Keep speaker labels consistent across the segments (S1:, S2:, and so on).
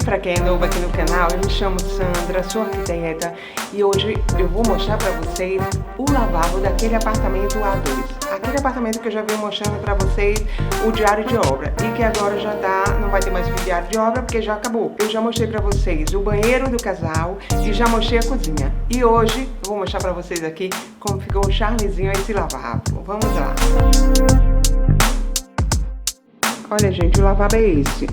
S1: Para quem é novo aqui no canal, eu me chamo Sandra, sou arquiteta e hoje eu vou mostrar para vocês o lavabo daquele apartamento A2. Aquele apartamento que eu já venho mostrando para vocês o diário de obra e que agora já não vai ter mais diário de obra porque já acabou. Eu já mostrei para vocês o banheiro do casal e já mostrei a cozinha. E hoje eu vou mostrar para vocês aqui como ficou charmezinho esse lavabo. Vamos lá! Olha, gente, o lavabo é esse.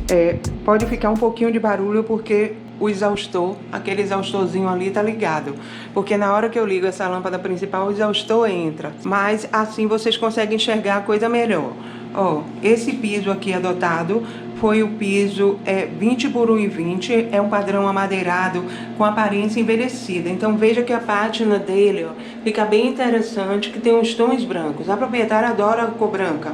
S1: Pode ficar um pouquinho de barulho porque o exaustor, aquele exaustorzinho ali tá ligado. Porque na hora que eu ligo essa lâmpada principal, o exaustor entra. Mas assim vocês conseguem enxergar a coisa melhor. Ó, esse piso aqui adotado foi o piso 20 por 1,20. É um padrão amadeirado com aparência envelhecida. Então veja que a pátina dele, ó, fica bem interessante, que tem uns tons brancos. A proprietária adora a cor branca.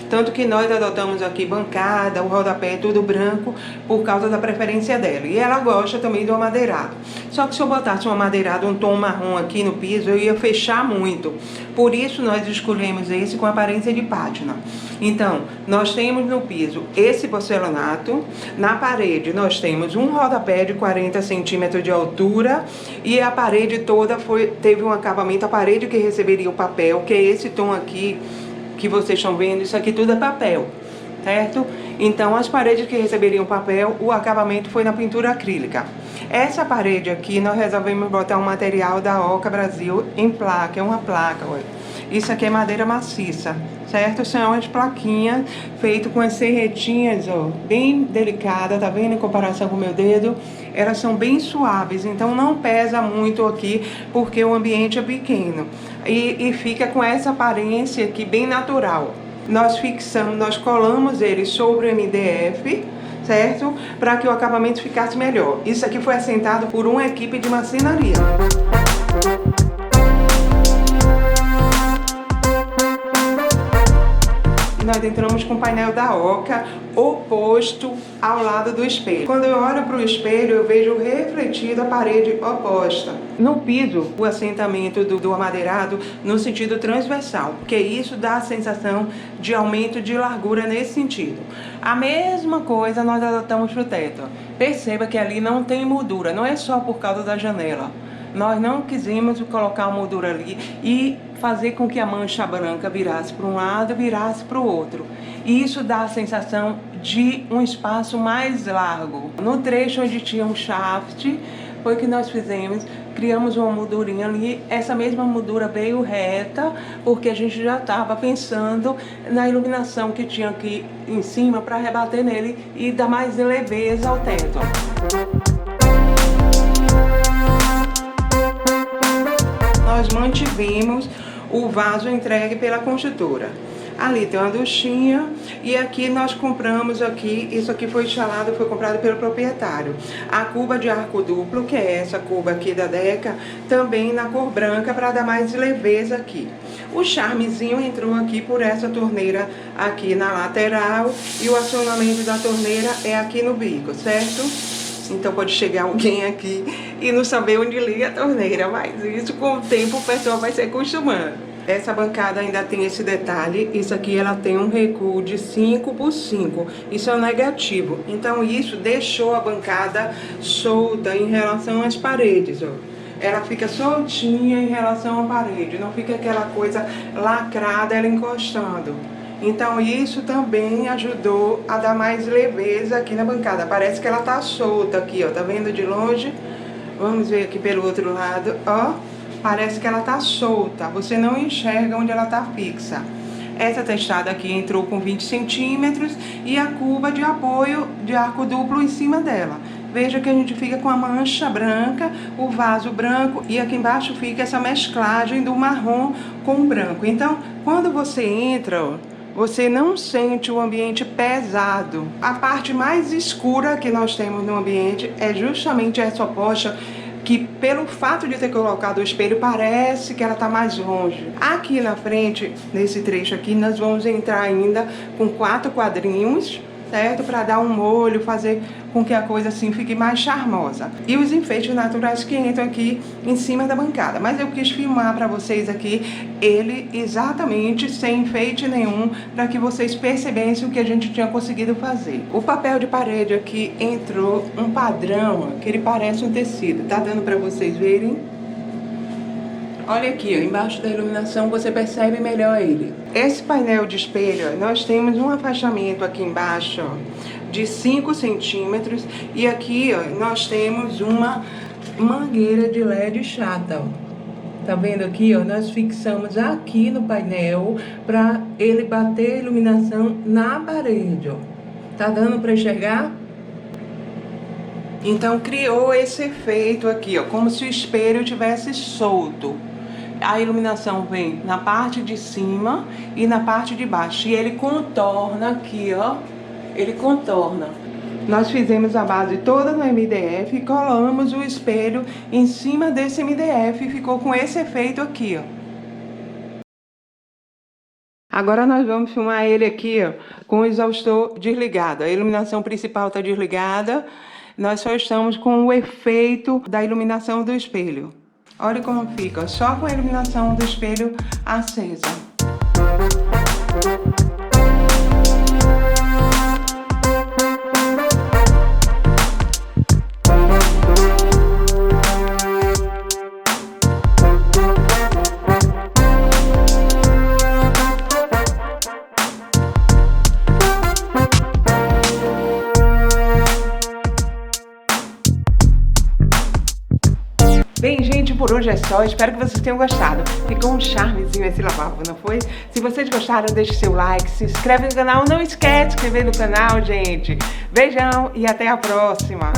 S1: Tanto que nós adotamos aqui bancada, o rodapé, tudo branco, por causa da preferência dela. E ela gosta também do amadeirado. Só que se eu botasse um amadeirado, um tom marrom aqui no piso, eu ia fechar muito. Por isso nós escolhemos esse com aparência de pátina. Então, nós temos no piso esse porcelanato. Na parede nós temos um rodapé de 40 centímetros de altura. E a parede toda teve um acabamento, a parede que receberia o papel, que é esse tom aqui, que vocês estão vendo, isso aqui tudo é papel, certo? Então as paredes que receberiam papel, o acabamento foi na pintura acrílica. Essa parede aqui nós resolvemos botar um material da Oca Brasil em placa, é uma placa, olha. Isso aqui é madeira maciça, certo? São as plaquinhas feitas com as serretinhas, ó, bem delicada, tá vendo? Em comparação com o meu dedo, elas são bem suaves, então não pesa muito aqui, porque o ambiente é pequeno. E fica com essa aparência aqui bem natural. Nós fixamos, nós colamos ele sobre o MDF, certo? Para que o acabamento ficasse melhor. Isso aqui foi assentado por uma equipe de marcenaria. Nós entramos com o painel da Oca oposto ao lado do espelho. Quando eu olho para o espelho, eu vejo refletido a parede oposta. No piso, o assentamento do amadeirado no sentido transversal, porque isso dá a sensação de aumento de largura nesse sentido. A mesma coisa nós adotamos para o teto. Perceba que ali não tem moldura, não é só por causa da janela. Nós não quisemos colocar uma moldura ali e fazer com que a mancha branca virasse para um lado e virasse para o outro. E isso dá a sensação de um espaço mais largo. No trecho onde tinha um shaft, foi o que nós fizemos, criamos uma moldurinha ali. Essa mesma moldura veio reta, porque a gente já estava pensando na iluminação que tinha aqui em cima para rebater nele e dar mais leveza ao teto. Nós mantivemos o vaso entregue pela construtora. Ali tem uma duchinha e aqui nós compramos aqui, isso aqui foi instalado, foi comprado pelo proprietário. A cuba de arco duplo, que é essa cuba aqui da Deca, também na cor branca para dar mais leveza aqui. O charmezinho entrou aqui por essa torneira aqui na lateral e o acionamento da torneira é aqui no bico, certo? Então pode chegar alguém aqui e não saber onde liga a torneira, mas isso com o tempo o pessoal vai se acostumando. Essa bancada ainda tem esse detalhe, isso aqui ela tem um recuo de 5 por 5, isso é um negativo. Então isso deixou a bancada solta em relação às paredes, ó. Ela fica soltinha em relação à parede, não fica aquela coisa lacrada, ela encostando. Então isso também ajudou a dar mais leveza aqui na bancada. Parece que ela tá solta aqui, ó. Tá vendo de longe? Vamos ver aqui pelo outro lado, ó. Parece que ela tá solta. Você não enxerga onde ela tá fixa. Essa testada aqui entrou com 20 centímetros e a cuba de apoio de arco duplo em cima dela. Veja que a gente fica com a mancha branca, o vaso branco e aqui embaixo fica essa mesclagem do marrom com o branco. Então, quando você entra, ó, você não sente o ambiente pesado. A parte mais escura que nós temos no ambiente é justamente essa oposta, que pelo fato de ter colocado o espelho, parece que ela está mais longe. Aqui na frente, nesse trecho aqui, nós vamos entrar ainda com 4 quadrinhos, certo? Para dar um molho, fazer com que a coisa assim fique mais charmosa. E os enfeites naturais que entram aqui em cima da bancada. Mas eu quis filmar para vocês aqui ele exatamente sem enfeite nenhum, para que vocês percebessem o que a gente tinha conseguido fazer. O papel de parede aqui entrou um padrão, que ele parece um tecido. Tá dando para vocês verem? Olha aqui, ó, embaixo da iluminação você percebe melhor ele. Esse painel de espelho, nós temos um afastamento aqui embaixo, ó, de 5 centímetros. E aqui, ó, nós temos uma mangueira de LED chata, ó. Tá vendo aqui, ó? Nós fixamos aqui no painel para ele bater a iluminação na parede, ó. Tá dando para enxergar? Então criou esse efeito aqui, ó, como se o espelho tivesse solto. A iluminação vem na parte de cima e na parte de baixo. E ele contorna aqui, ó. Ele contorna. Nós fizemos a base toda no MDF e colamos o espelho em cima desse MDF e ficou com esse efeito aqui, ó. Agora nós vamos filmar ele aqui, ó, com o exaustor desligado. A iluminação principal está desligada. Nós só estamos com o efeito da iluminação do espelho. Olha como fica, só com a iluminação do espelho acesa. Bem, gente, por hoje é só. Espero que vocês tenham gostado. Ficou um charmezinho esse lavabo, não foi? Se vocês gostaram, deixe seu like, se inscreve no canal. Não esquece de se inscrever no canal, gente. Beijão e até a próxima.